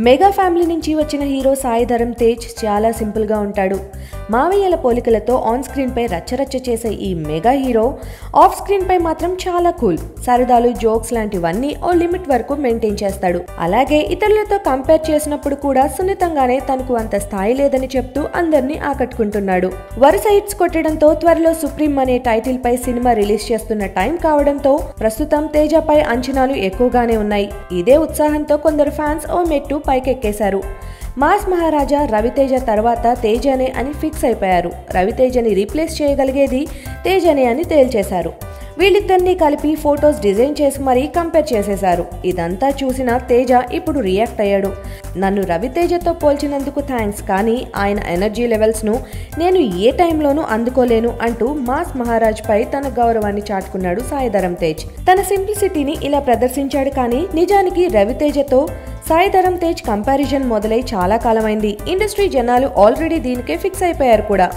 Mega family నుంచి వచ్చిన hero Sai Dharam Tej చాలా సింపుల్ గా ఉంటాడు. మావయ్యల పోలికలతో ఆన్ స్క్రీన్ పై రచ్చరచ్చ చేసే ఈ మెగా హీరో ఆఫ్ స్క్రీన్ పై మాత్రం చాలా కూల్, సరదాలు, జోక్స్ లాంటివన్నీ ఓ లిమిట్ వరకు మెయింటైన్ చేస్తాడు. అలాగే ఇతరులతో కంపేర్ చేసినప్పుడు కూడా సున్నితంగానే తనకు అంత స్థాయి లేదని చెప్తూ అందరినీ ఆకట్టుకుంటున్నాడు. వరుస హిట్స్ కొట్టడంతో త్వరలో సుప్రీం అనే టైటిల్ పై సినిమా రిలీజ్ చేస్తున్న టైం కావడంతో ప్రస్తుతం తేజపై అంచనాలు ఎక్కువగానే ఉన్నాయి. ఇదే ఉత్సాహంతో కొందరు ఫ్యాన్స్ ఓ మెట్టు పైకెక్కేశారు. మాస్ మహారాజా రవితేజ తర్వాత తేజనే అని ఫిక్స్ అయిపోయారు. రవితేజని రీప్లేస్ చేయగలిగేది తేజనే అని తేల్చేశారు. వీళ్ళిద్దరినీ కలిపి ఫొటోస్ డిజైన్ చేసి మరీ కంపేర్ చేసేశారు. ఇదంతా చూసిన తేజ ఇప్పుడు రియాక్ట్ అయ్యాడు. నన్ను రవితేజతో పోల్చినందుకు థ్యాంక్స్, కానీ ఆయన ఎనర్జీ లెవెల్స్ ను నేను ఏ టైంలోనూ అందుకోలేను అంటూ మాస్ మహారాజ్ పై తన గౌరవాన్ని చాటుకున్నాడు సాయి ధరమ్ తేజ్. తన సింప్లిసిటీని ఇలా ప్రదర్శించాడు. కానీ నిజానికి రవితేజతో సాయి ధరమ్ తేజ్ కంపారిజన్ మొదలై చాలా కాలమైంది. ఇండస్ట్రీ జనాలు ఆల్రెడీ దీనికే ఫిక్స్ అయిపోయారు కూడా.